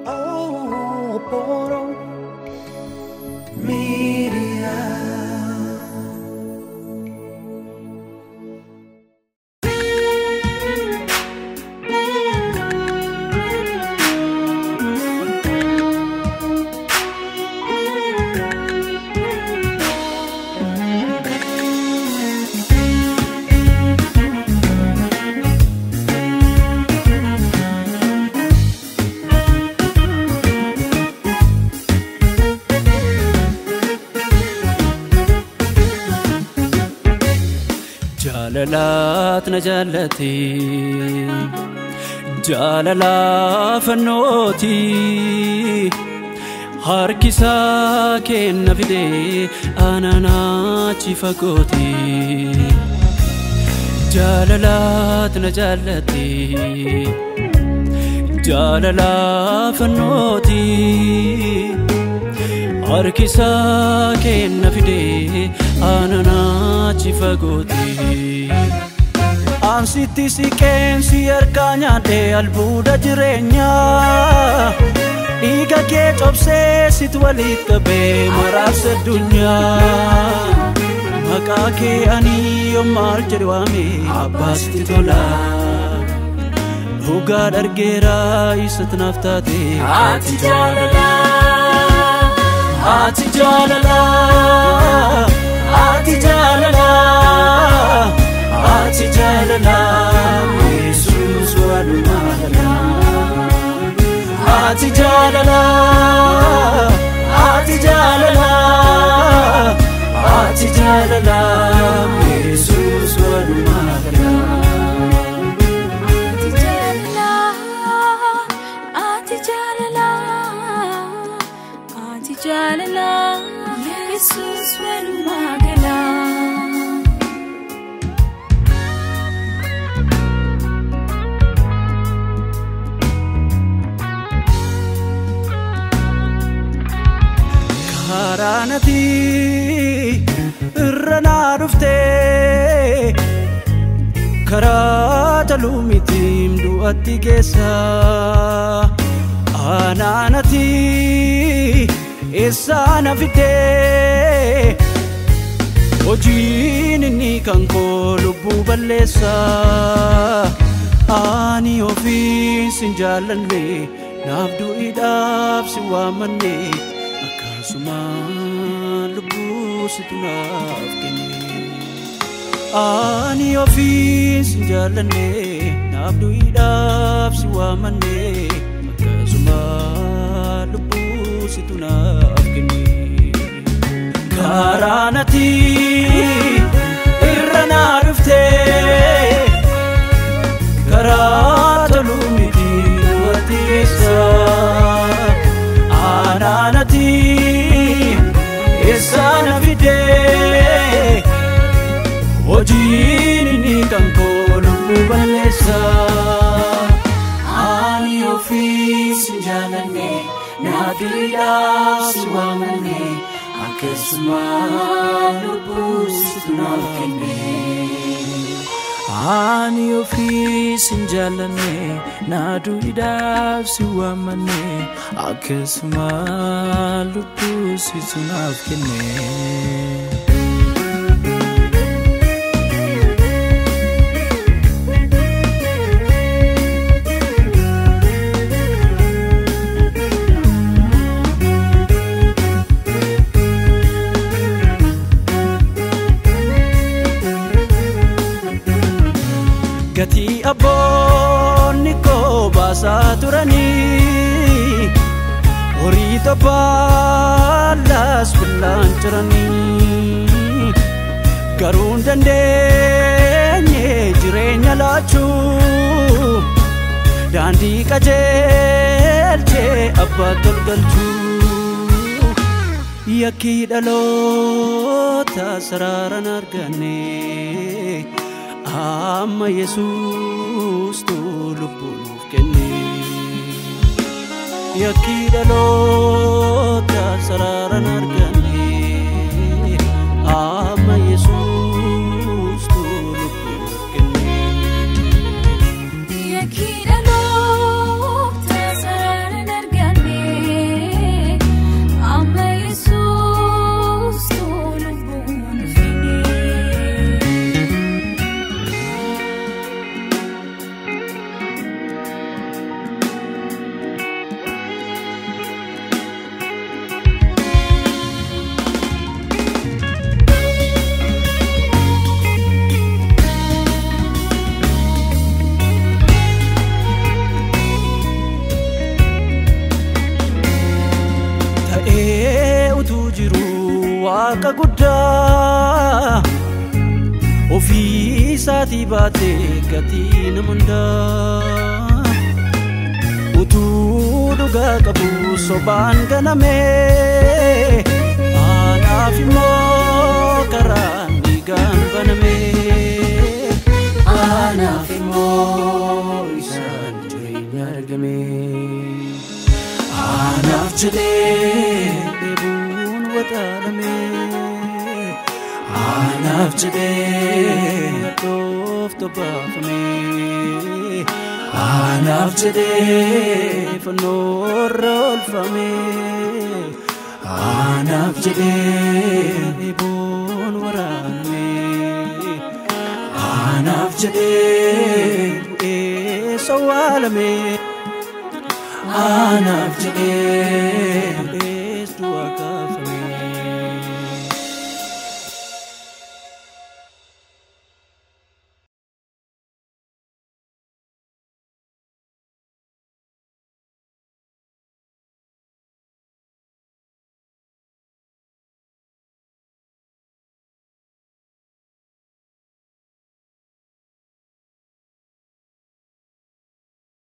Oh, Poro Media. جاللات نجالتي جاللا فنوتي هاركسا كن فيدي أنا ناتي فقوتي جاللات نجالتي جاللا فنوتي هاركسا كن فيدي أنا ناتي فقوتي Ansiti si kensi erkanya de albuda jirenya Iga ke chopse sit walit kabe marab se dunya Maka ke ani yomal jirwami abbas titola Huga dargera isat naftate Ati jalala Ati jalala Ati jalala Ati jalala, Jesus walumala. Ati jalala, Ati jalala, Ati jalala, Jesus walumala. Ati jalala, Ati jalala, Jesus walumala. Karanati irrana dufte karata lumitim du'atti keessa ananati isana fite hojiin inni kan koo lubbuu balleessa ani ofiin sin jaalanne naaf du'idhaaf si waamanne Suma lubu situnaaf kenne Ani ofis jalane nabdu idaf si wamane Suma lubu situnaaf kenne Karanati irrana dufte karata lumiti watisa Ananati Isana vide Ojini ni kankolo mubalesa Ani ofis jalane Nadira siwamane Akesma lupus tunakene Ani ofis jalane Nadira siwamane Akesma lupus tunakene Gati abonni ko basa turani Orito balas bulanchirani Garun dandenye jirenya lachu Dandi kajelche abba tolgalchu Yaki dalota sararan argane Amma Jesus tu lubbuuf kenne Yaki dalota sararan argane Amma Jesus tu lubbuuf kenne Yaki dalota sararan argane waaqa guddaa ofii isaatii baatee gatii nama hundaa utuu dhugaa qabu sobaan ganamee anaaf immoo karaan dhiigaan banamee anaaf immoo isaan jireenya argamee anaaf jedhee dheebuun waxaalamee anaaf jedhee dhoof tobbaafamee anaaf jedhee fannoorra olfamee anaaf jedhee dheebuun waraanamee anaaf jedhee bu'ee sawwaalamee anaaf jedhee bu'ees du'a kaafamee